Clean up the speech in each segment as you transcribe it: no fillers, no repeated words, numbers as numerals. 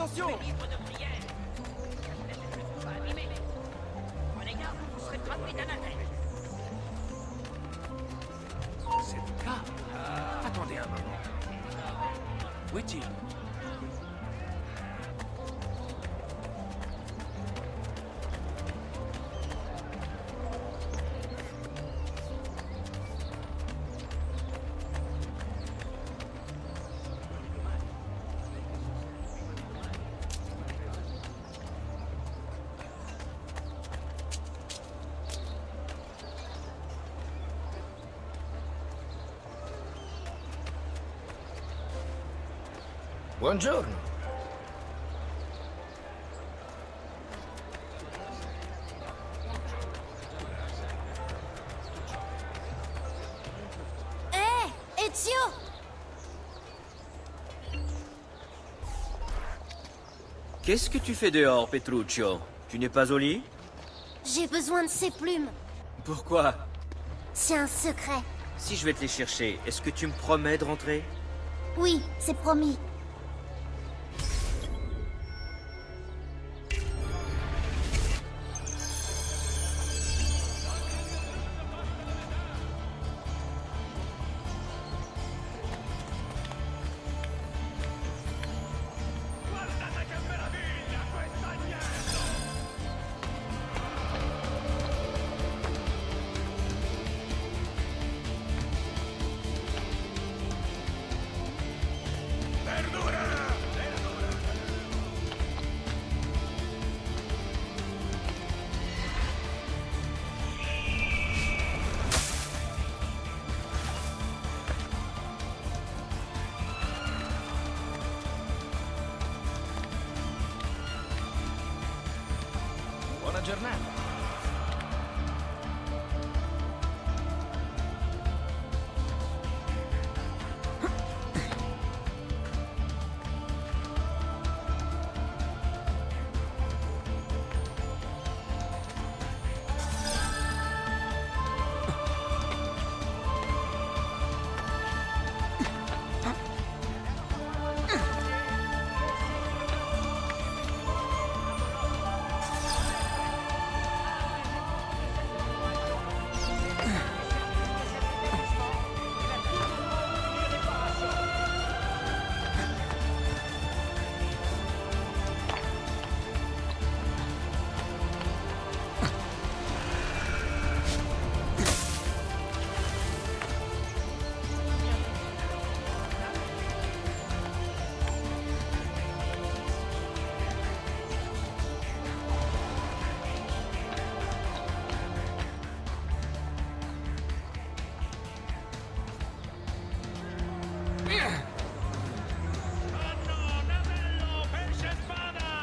Attention! C'est là. Attendez un moment. Où est-il? Buongiorno. Ezio! Qu'est-ce que tu fais dehors, Petruccio? Tu n'es pas au lit? J'ai besoin de ces plumes. Pourquoi? C'est un secret. Si je vais te les chercher, est-ce que tu me promets de rentrer? Oui, c'est promis. Buona giornata.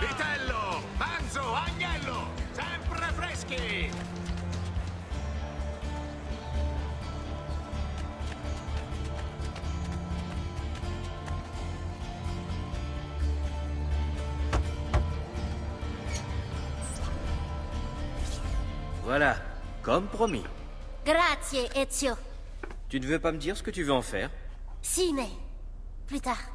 Vitello, manzo, agnello, sempre freschi! Voilà, comme promis. Grazie, Ezio. Tu ne veux pas me dire ce que tu veux en faire? Si, mais plus tard.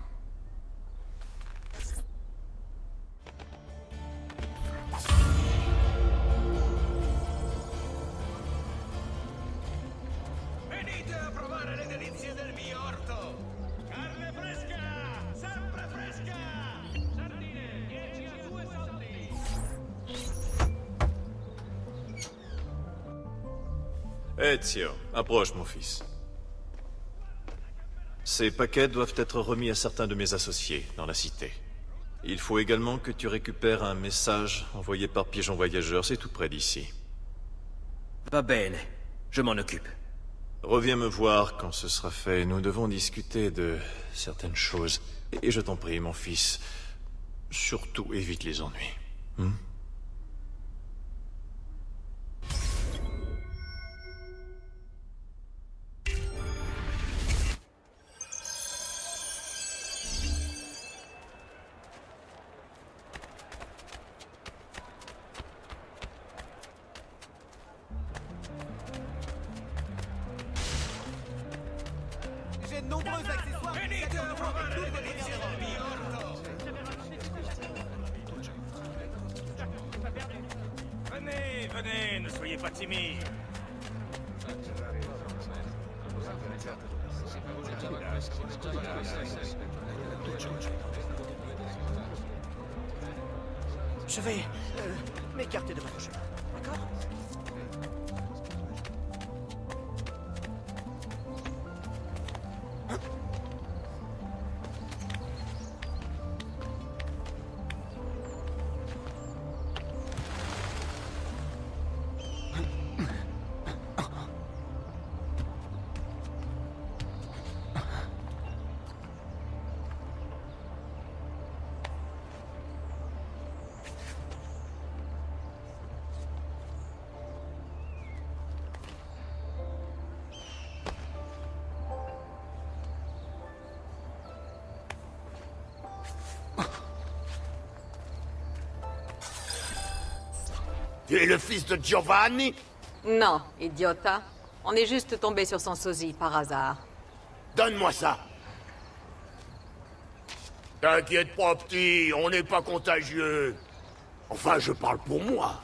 Venite a provare le delizie del mio orto! Carne fresca! Sempre fresca! Sardine, 10 a 2 soldi! Ezio, approche mon fils. Ces paquets doivent être remis à certains de mes associés dans la cité. Il faut également que tu récupères un message envoyé par pigeon voyageur, c'est tout près d'ici. Va bene, je m'en occupe. Reviens me voir quand ce sera fait, nous devons discuter de certaines choses. Et je t'en prie, mon fils, surtout évite les ennuis. J'ai de nombreux accessoires. Venite a provare le delizie del mio orto! Venez, venez, ne soyez pas timide. Je vais m'écarter de votre chemin, d'accord? Tu es le fils de Giovanni? Non, idiota. On est juste tombé sur son sosie par hasard. Donne-moi ça. T'inquiète pas, petit, on n'est pas contagieux. Enfin, je parle pour moi.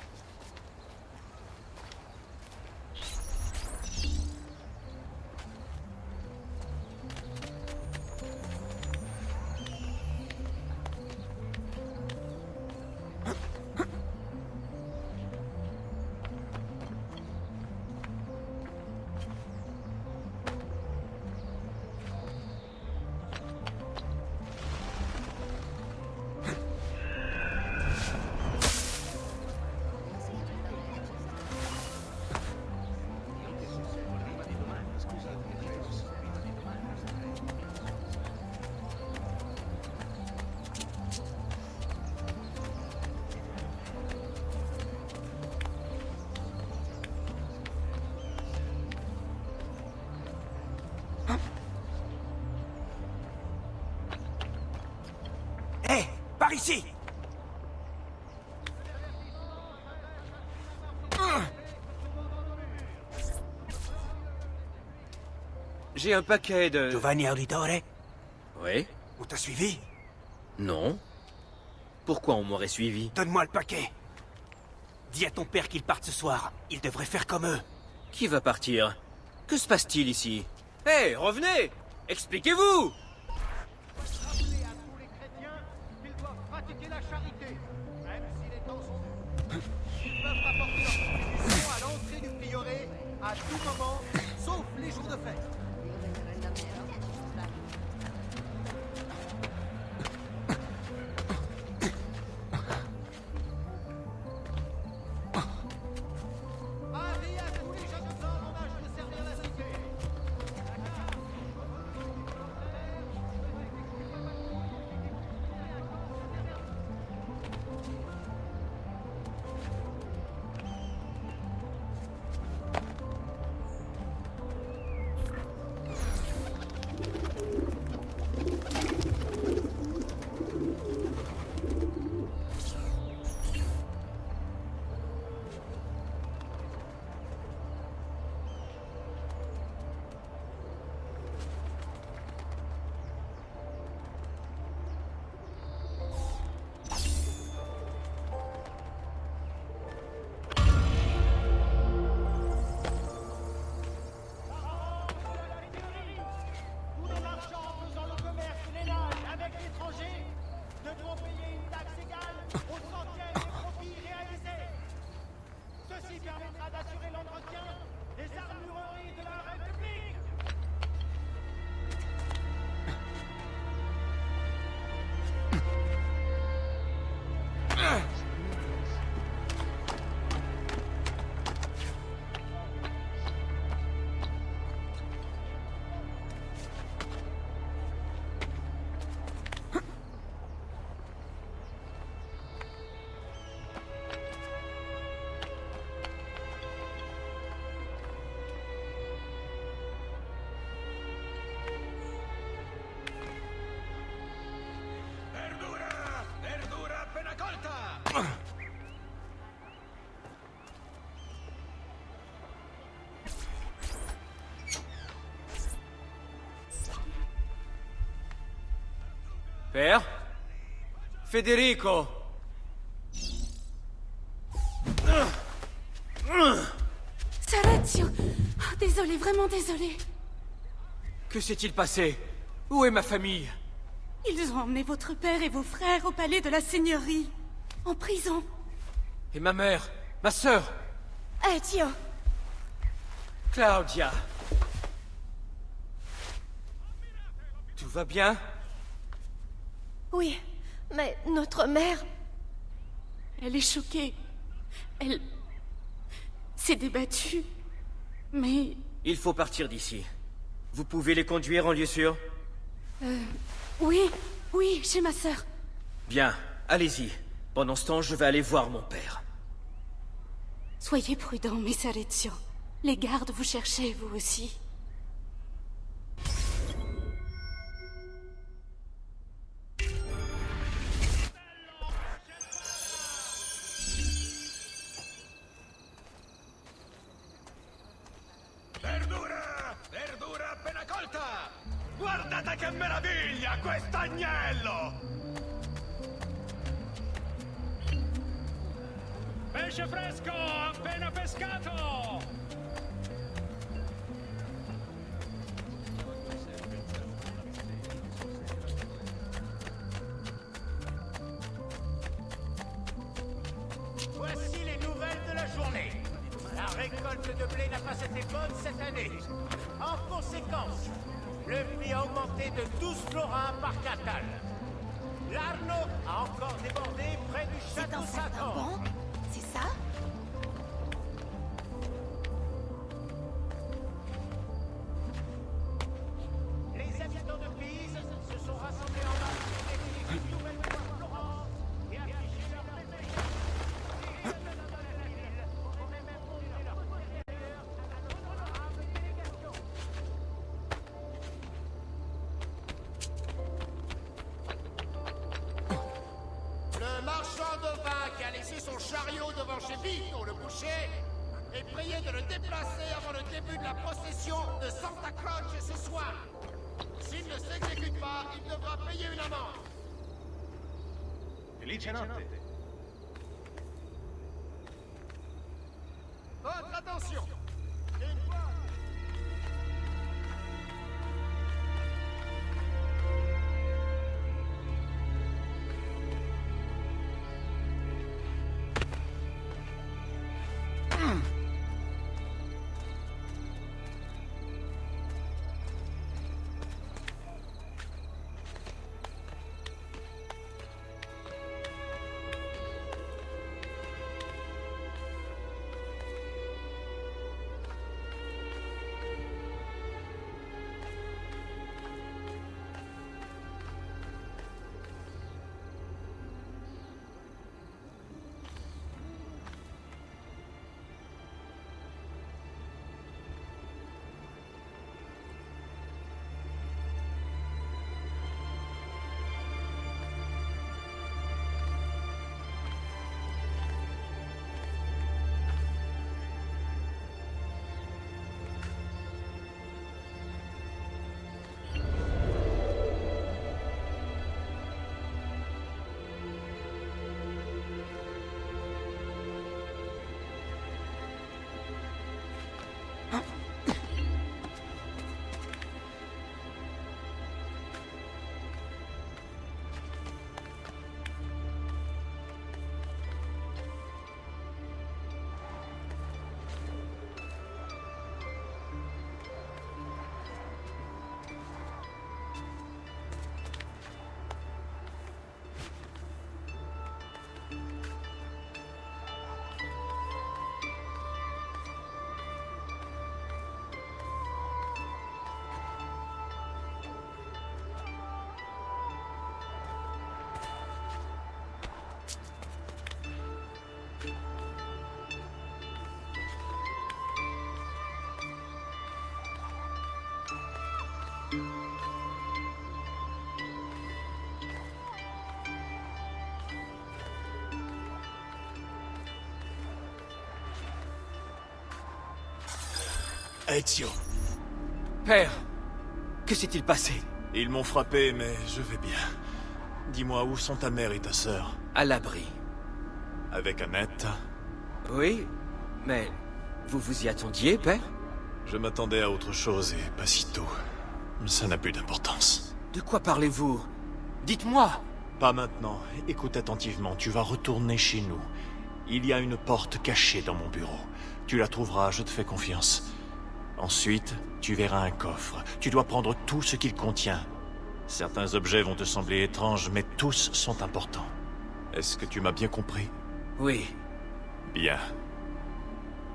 Hé, par ici! J'ai un paquet de... Giovanni Auditore, Oui? on t'a suivi? Non. Pourquoi on m'aurait suivi? Donne-moi le paquet. Dis à ton père qu'il parte ce soir. Il devrait faire comme eux. Qui va partir? Que se passe-t-il ici? Hé, revenez! Expliquez-vous! Rappelez à tous les chrétiens qu'ils doivent pratiquer la charité, même si les temps sont durs. Ils peuvent apporter leur contribution à l'entrée du prieuré à tout moment, sauf les jours de fête. Avis à tous les jeunes hommes en âge de servir la cité. Tous les marchands faisant le commerce lénage avec l'étranger devront payer une taxe égale au centième des profits réalisés. Ceci permettra d'assurer l'entretien des armureries de la République. Verdura appena colta! Père? Federico! Désolée, vraiment désolée. Que s'est-il passé? Où est ma famille? Ils ont emmené votre père et vos frères au palais de la seigneurie. En prison. Et ma mère? Ma sœur? Ezio. Claudia. Tout va bien? Oui, mais notre mère... Elle est choquée. Elle... s'est débattue. Mais... Il faut partir d'ici. Vous pouvez les conduire en lieu sûr? Oui, oui, chez ma sœur. Bien, allez-y. Pendant ce temps, je vais aller voir mon père. Soyez prudent, Messer Ezio. Les gardes vous cherchaient, vous aussi. Verdura! Verdura appena colta! Guardate che meraviglia, quest'agnello! Pesce fresco, appena pescato! Voici les nouvelles de la journée. La récolte de blé n'a pas été bonne cette année. En conséquence, le prix a augmenté de 12 florins par quintal. L'Arno a encore débordé près du château Saint-Anne. C'est ça? Les habitants de Pise se sont rassemblés en masse pour décrire une nouvelle loi Florence et afficher leur plaisir. Les habitants de la ville auraient même conduit leur supérieur à l'honorable délégation. Le marchand de vin qui a laissé son chariot devant chez Vito le boucher est prié de le déplacer avant le début de la procession de Santa Croce ce soir. S'il ne s'exécute pas, il devra payer une amende. Felice notte. Votre attention. Une fois... Ezio. Père, que s'est-il passé? Ils m'ont frappé, mais je vais bien. Dis-moi, où sont ta mère et ta sœur? À l'abri. Avec Annette? Oui, mais vous vous y attendiez, père? Je m'attendais à autre chose et pas si tôt. Ça n'a plus d'importance. De quoi parlez-vous? Dites-moi. Pas maintenant. Écoute attentivement, tu vas retourner chez nous. Il y a une porte cachée dans mon bureau. Tu la trouveras, je te fais confiance. Ensuite, tu verras un coffre. Tu dois prendre tout ce qu'il contient. Certains objets vont te sembler étranges, mais tous sont importants. Est-ce que tu m'as bien compris? Oui. Bien.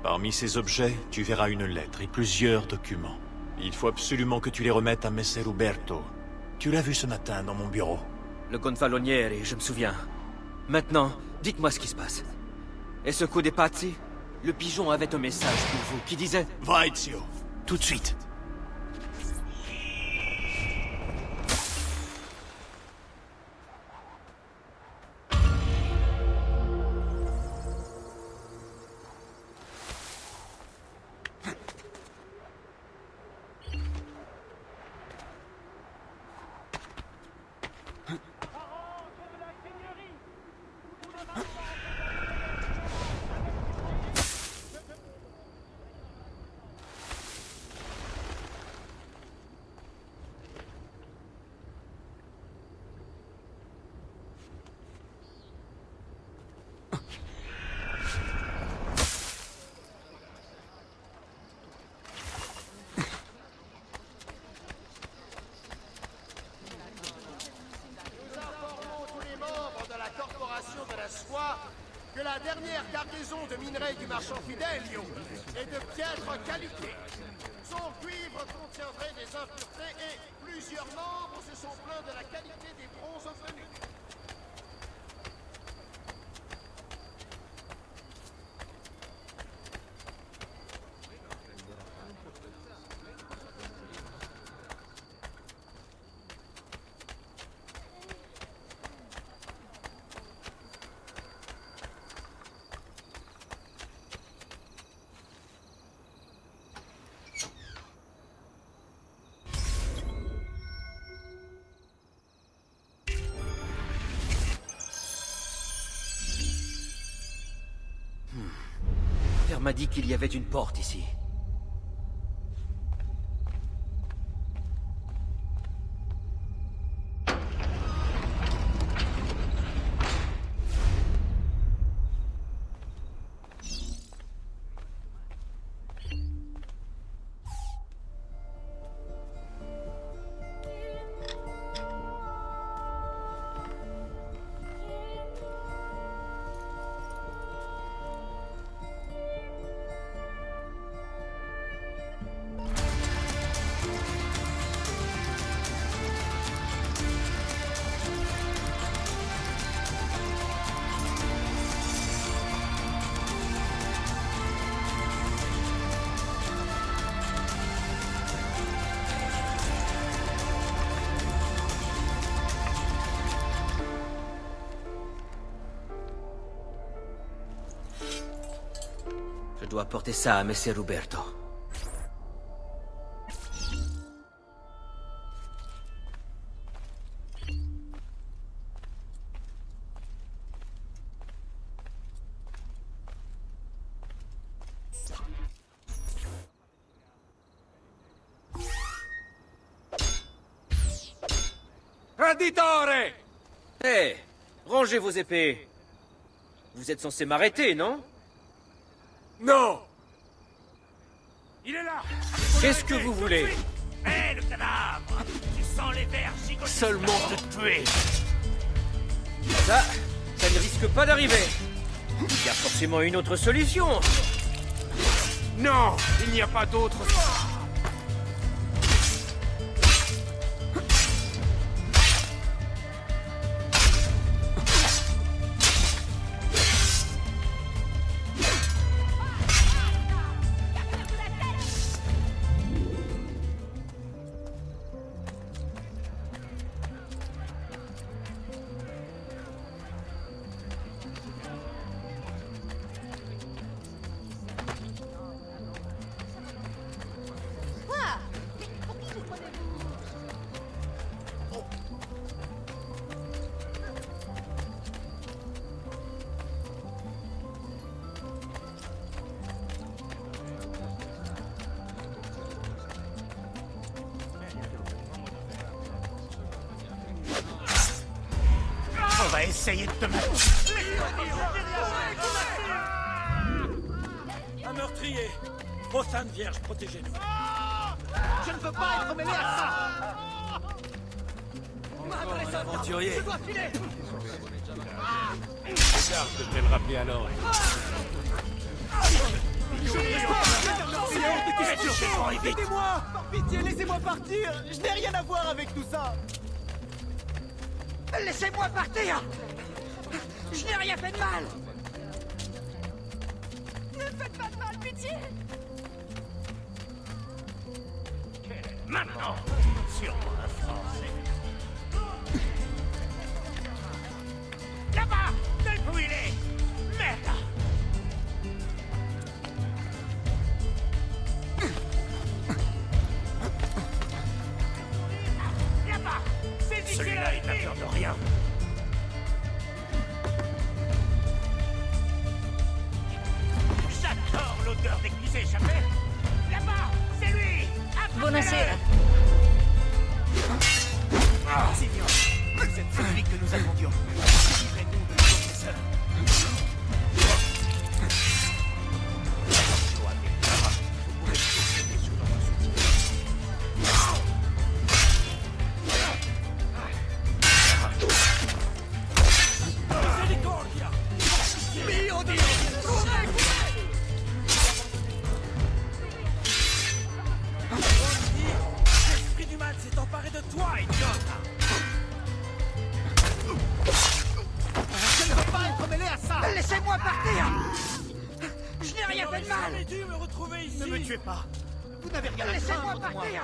Parmi ces objets, tu verras une lettre et plusieurs documents. Il faut absolument que tu les remettes à Messer Uberto. Tu l'as vu ce matin dans mon bureau. Le gonfaloniere, je me souviens. Maintenant, dites-moi ce qui se passe. Et ce coup des pazzi? Le pigeon avait un message pour vous qui disait... Va, Ezio. Tout de suite. Que la dernière cargaison de minerais du marchand Fidelio est de piètre qualité. Son cuivre contiendrait des impuretés et plusieurs membres se sont plaints de la qualité des bronzes obtenus. Père m'a dit qu'il y avait une porte ici. Je dois porter ça à Messer Uberto. Traditore! Hé, rangez vos épées. Vous êtes censé m'arrêter, non? Non! Il est là! Qu'est-ce que vous voulez? Hé, le cadavre! Tu sens les vers gigoter Seulement te tuer! Ça ne risque pas d'arriver. Il y a forcément une autre solution. Non! Il n'y a pas d'autre... va essayer de te mettre... Un meurtrier! Profane vierge, protégez-nous! Je ne veux pas être mêlé à ça. Un aventurier! Je dois filer. Regarde de te le rappeler à l'ordre. Aidez-moi! Par pitié, laissez-moi partir. Je n'ai rien à voir avec tout ça. Laissez-moi partir. Je n'ai rien fait de mal. Ne faites pas de mal, pitié! Maintenant, sur moi, français. Là-bas! Tel où il est! Merde! Là-bas! Celui-là, il n'a peur de rien. J'adore l'odeur des cuisses échappées. Là-bas! C'est lui! Attrapez-le! Buonasera. Signor, vous êtes celui que nous attendions. Livrez-nous de nos professeurs. Vous pouvez compter sur notre soutien. Misericordia! Mio Dio! L'esprit du mal s'est emparé de toi, idiote! Je ne veux pas être mêlé à ça! Laissez-moi partir! Je n'ai rien fait de mal! J'aurais dû me retrouver ici! Ne me tuez pas! Vous n'avez rien à Laissez-moi craindre de moi! partir!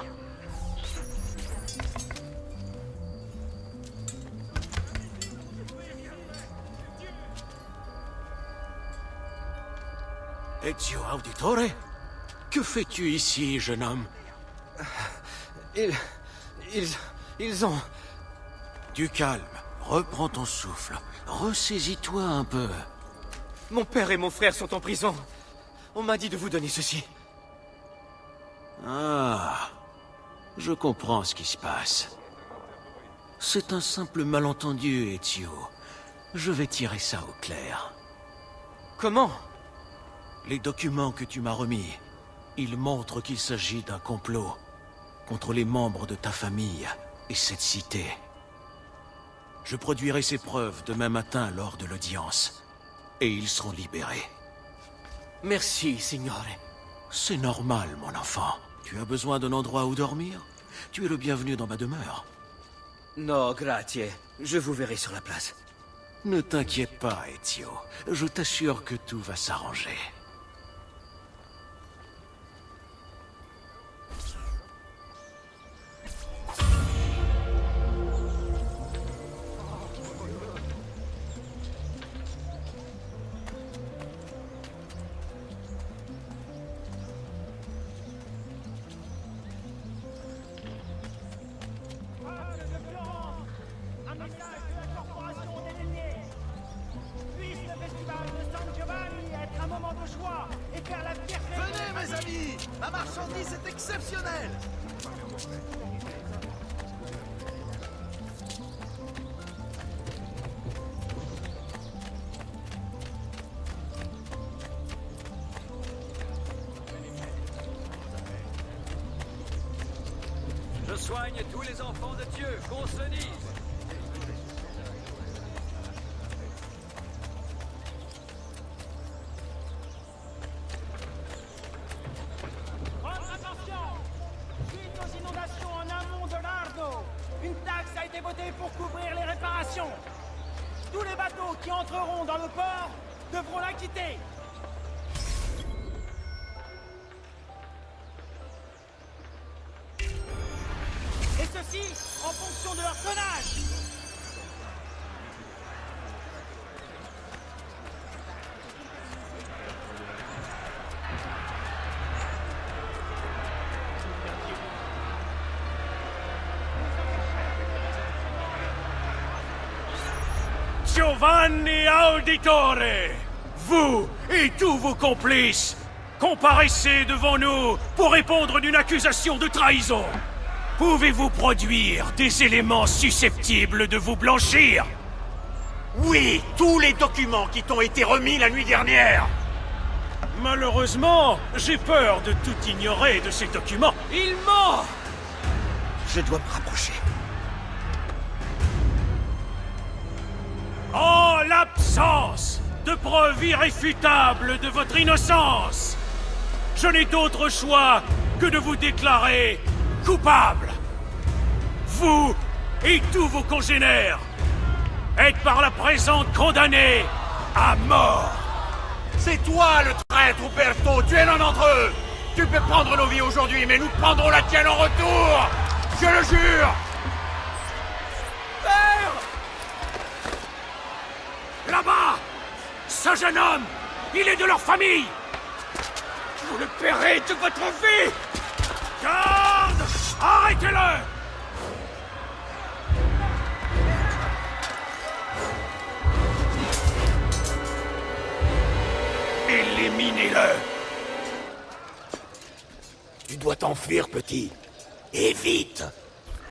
Ezio Auditore? Que fais-tu ici, jeune homme? Ils ont... Du calme. Reprends ton souffle. Ressaisis-toi un peu. Mon père et mon frère sont en prison. On m'a dit de vous donner ceci. Ah, je comprends ce qui se passe. C'est un simple malentendu, Ezio. Je vais tirer ça au clair. Comment? Les documents que tu m'as remis, ils montrent qu'il s'agit d'un complot contre les membres de ta famille et cette cité. Je produirai ces preuves demain matin lors de l'audience, et ils seront libérés. Merci, signore. C'est normal, mon enfant. Tu as besoin d'un endroit où dormir? Tu es le bienvenu dans ma demeure. No, grazie. Je vous verrai sur la place. Ne t'inquiète pas, Ezio. Je t'assure que tout va s'arranger. Un message de la corporation des Déliés. Puisse le festival de San Giovanni être un moment de joie et faire la fierté... Venez, mes amis! La marchandise est exceptionnelle! Je soigne tous les enfants de Dieu, qu'on se dise! Votre attention! Suite aux inondations en amont de l'Arno, une taxe a été votée pour couvrir les réparations. Tous les bateaux qui entreront dans le port devront la quitter. Et ceci en fonction de leur tonnage. Giovanni Auditore! Vous et tous vos complices, comparaissez devant nous pour répondre d'une accusation de trahison. Pouvez-vous produire des éléments susceptibles de vous blanchir? Oui, tous les documents qui t'ont été remis la nuit dernière. Malheureusement, j'ai peur de tout ignorer de ces documents. Il ment! Je dois me rapprocher. En l'absence de preuves irréfutables de votre innocence, je n'ai d'autre choix que de vous déclarer coupable. Vous et tous vos congénères êtes par la présente condamnés à mort. C'est toi le traître, Uberto. Tu es l'un d'entre eux. Tu peux prendre nos vies aujourd'hui, mais nous prendrons la tienne en retour. Je le jure. Père! Là-bas, ce jeune homme, il est de leur famille. Vous le paierez de votre vie. Garde! Arrêtez-le! Éliminez-le! Tu dois t'enfuir, petit. Et vite.